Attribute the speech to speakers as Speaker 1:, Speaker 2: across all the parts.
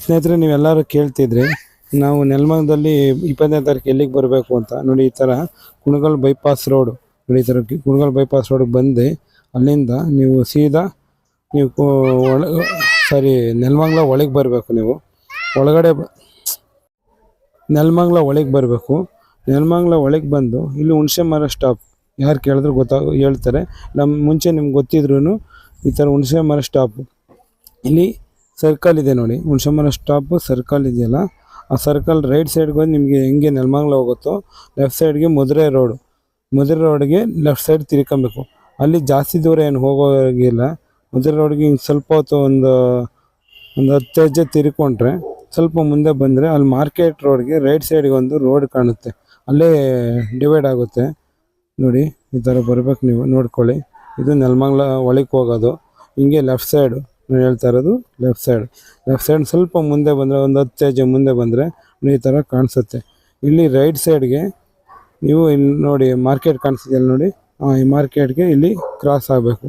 Speaker 1: ಸ್ನೇಹಿತರೆ, ನೀವೆಲ್ಲರೂ ಕೇಳ್ತಿದ್ರಿ ನಾವು ನೆಲಮಂಗಲದಲ್ಲಿ 25ನೇ ತಾರೀಕು ಎಲ್ಲಿಗೆ ಬರಬೇಕು ಅಂತ. ನೋಡಿ, ಈ ಥರ ಕುಣಗಲ್ ಬೈಪಾಸ್ ರೋಡು ನೋಡಿ, ಈ ಥರ ಕುಣಗಲ್ ಬೈಪಾಸ್ ರೋಡಿಗೆ ಬಂದು ಅಲ್ಲಿಂದ ನೀವು ಸೀದಾ ನೀವು ನೆಲಮಂಗಲ ಒಳಗೆ ಬರಬೇಕು. ನೀವು ಒಳಗಡೆ ನೆಲಮಂಗಲ ಒಳಗೆ ಬರಬೇಕು. ನೆಲಮಂಗಲ ಒಳಗೆ ಬಂದು ಇಲ್ಲಿ ಹುಣಸೆ ಮರ ಸ್ಟಾಪ್ ಯಾರು ಕೇಳಿದ್ರು ಹೇಳ್ತಾರೆ. ಮುಂಚೆ ನಿಮ್ಗೆ ಗೊತ್ತಿದ್ರು ಈ ಥರ ಹುಣಸೆ ಮರ ಸ್ಟಾಪು ಇಲ್ಲಿ ಸರ್ಕಲ್ ಇದೆ ನೋಡಿ. ಹುಣಸೆ ಮರ ಸ್ಟಾಪು ಸರ್ಕಲ್ ಇದೆಯಲ್ಲ, ಆ ಸರ್ಕಲ್ ರೈಟ್ ಸೈಡ್ಗೆ ಹೋಗಿ ನಿಮಗೆ ಹೆಂಗೆ ನೆಲಮಂಗಲ ಹೋಗುತ್ತೋ ಲೆಫ್ಟ್ ಸೈಡ್ಗೆ ಮಧುರೆ ರೋಡ್ಗೆ ಲೆಫ್ಟ್ ಸೈಡ್ ತಿರ್ಕೊಬೇಕು. ಅಲ್ಲಿ ಜಾಸ್ತಿ ದೂರ ಏನು ಹೋಗೋಗಿಲ್ಲ. ಮಧುರೆ ರೋಡ್ಗೆ ಹಿಂಗೆ ಸ್ವಲ್ಪ ಹೊತ್ತು ಒಂದು 10 ಹೆಜ್ಜೆ ತಿರ್ಕೊಂಡ್ರೆ ಸ್ವಲ್ಪ ಮುಂದೆ ಬಂದರೆ ಅಲ್ಲಿ ಮಾರ್ಕೆಟ್ ರೋಡ್ಗೆ ರೈಟ್ ಸೈಡ್ಗೆ ಒಂದು ರೋಡ್ ಕಾಣುತ್ತೆ. ಅಲ್ಲೇ ಡಿವೈಡ್ ಆಗುತ್ತೆ ನೋಡಿ. ಈ ಥರ ಬರಬೇಕು, ನೀವು ನೋಡ್ಕೊಳ್ಳಿ. ಇದು ನೆಲಮಂಗಲ ಒಳಗೆ ಹೋಗೋದು. ಹಿಂಗೆ ಲೆಫ್ಟ್ ಸೈಡು ನಾನು ಹೇಳ್ತಾ ಇರೋದು, ಲೆಫ್ಟ್ ಸೈಡ್ ಸ್ವಲ್ಪ ಮುಂದೆ ಬಂದರೆ ಒಂದು 10 ಹೆಜ್ಜೆ ಮುಂದೆ ಬಂದರೆ ಈ ಥರ ಕಾಣಿಸುತ್ತೆ. ಇಲ್ಲಿ ರೈಟ್ ಸೈಡ್ಗೆ ನೀವು ಇಲ್ಲಿ ನೋಡಿ ಮಾರ್ಕೆಟ್ ಕಾಣಿಸ್ತಿದೆಯಲ್ಲ ನೋಡಿ, ಈ ಮಾರ್ಕೆಟ್ಗೆ ಇಲ್ಲಿ ಕ್ರಾಸ್ ಆಗಬೇಕು.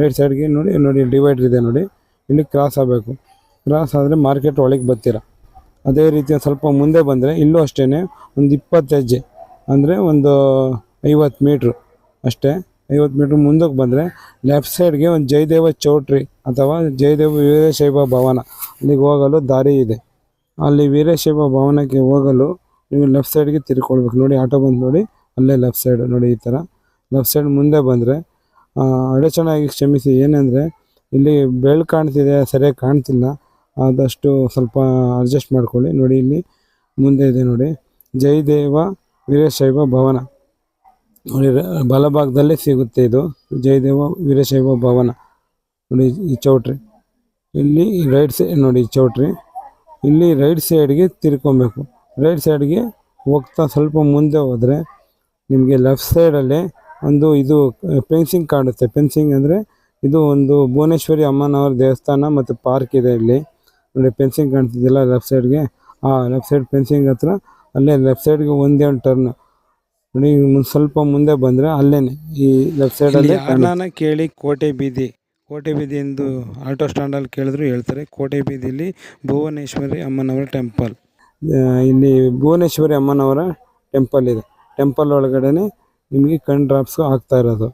Speaker 1: ರೈಟ್ ಸೈಡ್ಗೆ ನೋಡಿ ಡಿವೈಡರ್ ಇದೆ ನೋಡಿ, ಇಲ್ಲಿ ಕ್ರಾಸ್ ಆಗಬೇಕು. ಕ್ರಾಸ್ ಆದರೆ ಮಾರ್ಕೆಟ್ ಒಳಗೆ ಬರ್ತೀರ. ಅದೇ ರೀತಿ ಸ್ವಲ್ಪ ಮುಂದೆ ಬಂದರೆ ಇಲ್ಲೂ ಅಷ್ಟೇ ಒಂದು 20 ಹೆಜ್ಜೆ ಅಂದರೆ ಒಂದು 50 ಮೀಟ್ರು ಅಷ್ಟೇ. 50 ಮೀಟ್ರ್ ಮುಂದಕ್ಕೆ ಬಂದರೆ ಲೆಫ್ಟ್ ಸೈಡ್ಗೆ ಒಂದು ಜಯದೇವ ಚೌಟ್ರಿ ಅಥವಾ ಜಯದೇವ ವೀರಶೈವ ಭವನ ಅಲ್ಲಿಗೆ ಹೋಗಲು ದಾರಿ ಇದೆ. ಅಲ್ಲಿ ವೀರಶೈವ ಭವನಕ್ಕೆ ಹೋಗಲು ನೀವು ಲೆಫ್ಟ್ ಸೈಡ್ಗೆ ತಿರ್ಕೊಳ್ಬೇಕು ನೋಡಿ. ಆಟೋ ಬಂದು ನೋಡಿ, ಅಲ್ಲೇ ಲೆಫ್ಟ್ ಸೈಡ್ ನೋಡಿ. ಈ ಥರ ಲೆಫ್ಟ್ ಸೈಡ್ ಮುಂದೆ ಬಂದರೆ ಅಡಚಣೆಯಾಗಿ ಕ್ಷಮಿಸಿ. ಏನಂದರೆ ಇಲ್ಲಿ ಬೆಳಕು ಕಾಣ್ತಿದೆ, ಸರಿಯಾಗಿ ಕಾಣ್ತಿಲ್ಲ, ಆದಷ್ಟು ಸ್ವಲ್ಪ ಅಡ್ಜಸ್ಟ್ ಮಾಡ್ಕೊಳ್ಳಿ. ನೋಡಿ, ಇಲ್ಲಿ ಮುಂದೆ ಇದೆ ನೋಡಿ ಜಯದೇವ ವೀರಶೈವ ಭವನ ನೋಡಿ, ಬಲಭಾಗದಲ್ಲೇ ಸಿಗುತ್ತೆ ಇದು ಜಯದೇವ ವೀರಶೈವ ಭವನ ನೋಡಿ. ಈ ಚೌಟ್ರಿ ಇಲ್ಲಿ ರೈಟ್ ಸೈಡ್ ನೋಡಿ, ಈ ಚೌಟ್ರಿ ಇಲ್ಲಿ ರೈಟ್ ಸೈಡ್ಗೆ ತಿರ್ಕೊಬೇಕು. ರೈಟ್ ಸೈಡ್ಗೆ ಹೋಗ್ತಾ ಸ್ವಲ್ಪ ಮುಂದೆ ಹೋದರೆ ನಿಮಗೆ ಲೆಫ್ಟ್ ಸೈಡಲ್ಲೇ ಒಂದು ಇದು ಫೆನ್ಸಿಂಗ್ ಕಾಣುತ್ತೆ. ಫೆನ್ಸಿಂಗ್ ಅಂದರೆ ಇದು ಒಂದು ಭುವನೇಶ್ವರಿ ಅಮ್ಮನವರ ದೇವಸ್ಥಾನ ಮತ್ತು ಪಾರ್ಕ್ ಇದೆ. ಇಲ್ಲಿ ನೋಡಿ ಫೆನ್ಸಿಂಗ್ ಕಾಣ್ತಿದ್ದಿಲ್ಲ ಲೆಫ್ಟ್ ಸೈಡ್ಗೆ, ಲೆಫ್ಟ್ ಸೈಡ್ ಫೆನ್ಸಿಂಗ್ ಹತ್ರ ಅಲ್ಲೇ ಲೆಫ್ಟ್ ಸೈಡ್ಗೆ ಒಂದೇ ಒಂದು ಟರ್ನ್ ನೋಡಿ. ಸ್ವಲ್ಪ ಮುಂದೆ ಬಂದರೆ ಅಲ್ಲೇ ಈ ಲೆಫ್ಟ್ ಸೈಡಲ್ಲಿ ಕೇಳಿ ಕೋಟೆ ಬೀದಿ ಎಂದು ಆಟೋ ಸ್ಟ್ಯಾಂಡಲ್ಲಿ ಕೇಳಿದ್ರು ಹೇಳ್ತಾರೆ. ಕೋಟೆ ಬೀದಿಯಲ್ಲಿ ಭುವನೇಶ್ವರಿ ಅಮ್ಮನವರ ಟೆಂಪಲ್, ಇಲ್ಲಿ ಭುವನೇಶ್ವರಿ ಅಮ್ಮನವರ ಟೆಂಪಲ್ ಇದೆ. ಟೆಂಪಲ್ ಒಳಗಡೆ ನಿಮಗೆ ಕಣ್ ಡ್ರಾಪ್ಸ್ ಆಗ್ತಾ ಇರೋದು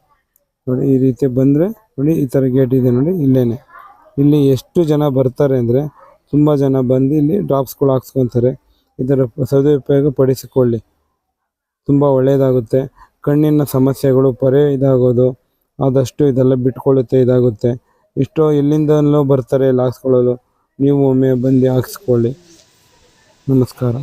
Speaker 1: ನೋಡಿ. ಈ ರೀತಿ ಬಂದರೆ ನೋಡಿ, ಈ ಥರ ಗೇಟ್ ಇದೆ ನೋಡಿ. ಇಲ್ಲಿ ಎಷ್ಟು ಜನ ಬರ್ತಾರೆ ಅಂದರೆ ತುಂಬ ಜನ ಬಂದು ಇಲ್ಲಿ ಡ್ರಾಪ್ಸ್ಗಳು ಹಾಕ್ಸ್ಕೊತಾರೆ. ಇದರ ಸದುಪಯೋಗ ಪಡಿಸಿಕೊಳ್ಳಿ, ತುಂಬ ಒಳ್ಳೆಯದಾಗುತ್ತೆ. ಕಣ್ಣಿನ ಸಮಸ್ಯೆಗಳು ಇದಾಗೋದು ಆದಷ್ಟು ಇದೆಲ್ಲ ಬಿಟ್ಕೊಳ್ಳುತ್ತೆ, ಇದಾಗುತ್ತೆ. ಇಷ್ಟೋ ಎಲ್ಲಿಂದಲೂ ಬರ್ತಾರೆ ಇಲ್ಲಿ ಹಾಕ್ಸ್ಕೊಳ್ಳಲು. ನೀವು ಒಮ್ಮೆ ಬಂದು ಹಾಕ್ಸ್ಕೊಳ್ಳಿ. ನಮಸ್ಕಾರ.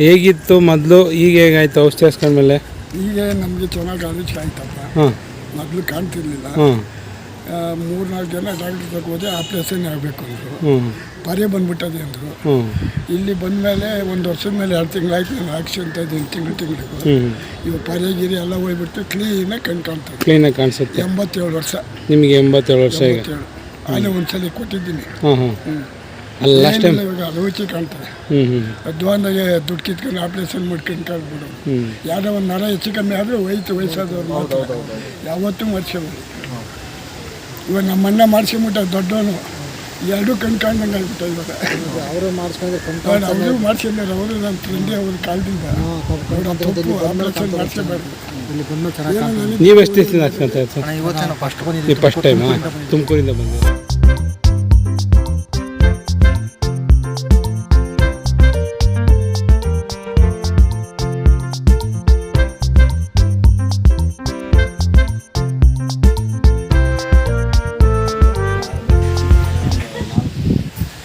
Speaker 1: ಹೇಗಿತ್ತು ಮೊದಲು, ಈಗ ಹೇಗಾಯ್ತು ಔಷಧಿ ಹಾಸ್ಕೊಂಡ್ಮೇಲೆ?
Speaker 2: ಈಗ ನಮಗೆ ಚೆನ್ನಾಗಿ ಆಲೋಚನೆ ಆಯ್ತಪ್ಪ. ಮೊದಲು ಕಾಣ್ತಿರ್ಲಿಲ್ಲ. 3-4 ಜನ ಡಾಕ್ಟರ್ ತಗೋದೆ ಆಪ್ರೇಷನ್ ಆಗಬೇಕು ಅಂದರು. ಪರ್ಯ ಬಂದ್ಬಿಟ್ಟದೆ ಅಂದರು. ಇಲ್ಲಿ ಬಂದಮೇಲೆ 1 ವರ್ಷದ ಮೇಲೆ 2 ತಿಂಗಳಾಯ್ತು ನಾನು ಆಕ್ಸಿಡೆಂಟ್ ಇದ್ದೀನಿ. ತಿಂಗಳಿಗೂ ಇವಾಗ ಪರ್ಯಗಿರಿ ಎಲ್ಲ ಹೋಗ್ಬಿಟ್ಟು ಕ್ಲೀನಾಗಿ ಕಾಣ್ತದೆ. ಕ್ಲೀನಾಗಿ ಕಾಣಿಸುತ್ತೆ. 87 ವರ್ಷ ನಿಮಗೆ. 87 ವರ್ಷ ಈಗ. ಅಲ್ಲೇ ಒಂದ್ಸಲ ಕೊಟ್ಟಿದ್ದೀನಿ. ಅಲ್ಲ ಲಾಸ್ಟ್ ಟೈಮ್ ಇವಾಗ ರುಚಿ ಕಾಣ್ತದೆ. ಅಧ್ವಾನಾಗೆ ದುಡ್ಡು ಕಿತ್ಕೊಂಡು ಆಪ್ರೇಷನ್ ಮಾಡ್ಕೊಂಡು ಕಾಣ್ಬಿಡು. ಯಾವುದೋ ಒಂದು ನರ ಹೆಚ್ಚು ಕಮ್ಮಿ ಆದರೆ ವಯಸ್ಸಾದವ್ರು ಮಾತ್ರ ಯಾವತ್ತೂ ಮಾಡಿಸ್ಕೊಬೋದು. ಇವಾಗ ನಮ್ಮ ಅಣ್ಣ ಮಾಡಿಸ್ಕೊಂಬಿಟ್ಟ ದೊಡ್ಡವನು, 2 ಕಣ್ಣು ಕಾಣ್ದಂಗೆ ಆಗ್ಬಿಟ್ಟ. ಇವಾಗ ಅವರು ಮಾಡಿಸ್ಕೊಂಡ್ರೆ ಅವರು ಮಾಡಿಸ್ಕೊಂಡ್ರೆ ಅವರು ನನ್ನ ಫ್ರೆಂಡೇ ಅವ್ರ ಕಾಲದಿಂದ ತಪ್ಪು ಆಪ್ರೇಷನ್ ಮಾಡಿಸ್ಕೋಬಾರ್ದು.
Speaker 1: ನೀವು ಎಷ್ಟು ದಿವಸ ಹಾಕ್ಸ್ಕೊಂತ? ಫಸ್ಟ್ ಟೈಮ್ ತುಮಕೂರಿಂದ ಬಂದು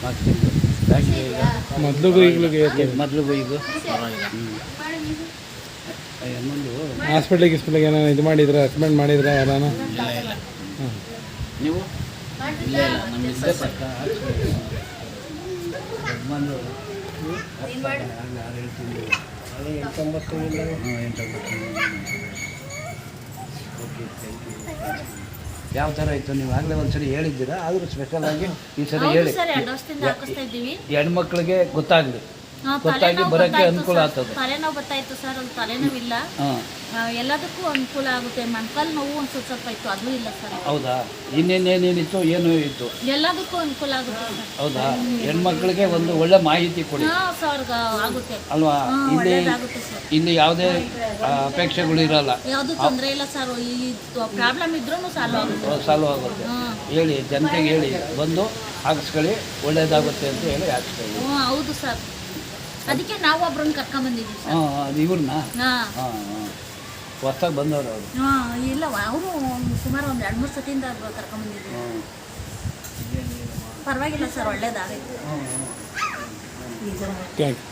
Speaker 3: ಆಗ್ತಿಲ್ಲ ಯಾಕೆ ಈಗ
Speaker 1: ಮೊದಲಿಗೂ ಈಗಲಿಗೆ
Speaker 3: ಮೊದಲಿಗೂ ಈಗ ಇನ್ನೊಂದು
Speaker 1: ಹಾಸ್ಪಿಟ್ಲಿಗೆ ಏನೋ ಇದು ಮಾಡಿದ್ರೆ ರೆಕಮೆಂಡ್ ಮಾಡಿದ್ರೆ ಯಾರಾನ
Speaker 3: ನೀವು ಇಲ್ಲ ಇಲ್ಲ ನಮ್ಮಿದ್ದೆ ಪಕ್ಕ ಯಾವ ಥರ ಇತ್ತು ನೀವು ಆಗಲೇ ಒಂದ್ಸರಿ ಹೇಳಿದ್ದೀರಾ ಆದರೂ ಸ್ಪೆಷಲ್ ಆಗಿ ಈ ಸರಿ ಹೇಳಿ
Speaker 4: ಸರ್ 2 ವರ್ಷದಿಂದ ಹಾಕಿಸ್ತಾ ಇದ್ದೀವಿ.
Speaker 3: ಹೆಣ್ಮಕ್ಳಿಗೆ ಗೊತ್ತಾಗಲಿ ಗೊತ್ತಾಗಿ
Speaker 4: ತಲೆನೋವು
Speaker 3: ಬರೋಕ್ಕೆ
Speaker 4: ಗೊತ್ತಾಯ್ತು
Speaker 3: ಅನುಕೂಲ
Speaker 4: ಸರ್.
Speaker 3: ಆಗ್ತದೆ.
Speaker 4: ತಲೆನೋವು ಗೊತ್ತಾಯ್ತು ಸರ್, ಅದು ತಲೆನೋವಿಲ್ಲ.
Speaker 3: ಹಾಂ
Speaker 4: ಎಲ್ಲದಕ್ಕೂ ಅನುಕೂಲ ಆಗುತ್ತೆ. ಮೊಣಕಾಲು ನೋವು ಒಂದು ಸ್ವಲ್ಪ ಇತ್ತು, ಅದು ಇಲ್ಲ ಸರ್.
Speaker 3: ಹೌದಾ ಇನ್ನೇನೇನೇನಿತ್ತು ಏನು ಇತ್ತು
Speaker 4: ಎಲ್ಲದಕ್ಕೂ ಅನುಕೂಲ ಆಗುತ್ತೆ ಸರ್.
Speaker 3: ಹೌದಾ ಹೆಣ್ಮಕ್ಳಿಗೆ ಒಂದು ಒಳ್ಳೆ ಮಾಹಿತಿ ಕೊಡಿ
Speaker 4: ಹಾಂ ಸರ್, ಆಗುತ್ತೆ.
Speaker 3: ಅಲ್ವಾ ಇಲ್ಲಿ
Speaker 4: ಒಳ್ಳೇದಾಗುತ್ತೆ ಸರ್.
Speaker 3: ಇಲ್ಲಿ ಯಾವುದೇ ಅಪೇಕ್ಷೆಗಳು ಇರಲ್ಲ
Speaker 4: ಯಾವುದು ತೊಂದರೆ ಇಲ್ಲ ಸರ್. ಈ ಪ್ರಾಬ್ಲಮ್ ಇದ್ರೂ ಸಾಲ್ವ್ ಆಗುತ್ತೆ.
Speaker 3: ಸಾಲ್ವ್ ಆಗುತ್ತೆ ಹೇಳಿ ಜನತೆಗೆ ಹೇಳಿ ಬಂದು ಹಾಕಿಸ್ಕೊಳ್ಳಿ ಒಳ್ಳೇದಾಗುತ್ತೆ ಅಂತ ಹೇಳಿ ಹಾಕಿಸ್ಕೊಳ್ಳಿ.
Speaker 4: ಹ್ಞೂ ಹೌದು ಸರ್, ಅದಕ್ಕೆ ನಾವು ಒಬ್ರನ್ನ ಕರ್ಕೊಂಬಂದಿದ್ದೀವಿ ಸರ್.
Speaker 3: ಹಾಂ ಇವ್ರನ್ನ
Speaker 4: ಹಾಂ
Speaker 3: ಹಾಂ ಹಾಂ ಹೊಸ್ದಾಗಿ ಬಂದವರು ಅವರು
Speaker 4: ಹಾಂ ಇಲ್ಲ, ಅವರು ಸುಮಾರು ಒಂದು 2-3 ಸತಿಯಿಂದ ಕರ್ಕೊಂಬಂದಿದ್ದೀವಿ. ಪರವಾಗಿಲ್ಲ ಸರ್, ಒಳ್ಳೇದಾಗೈತೆ.
Speaker 1: Thank you.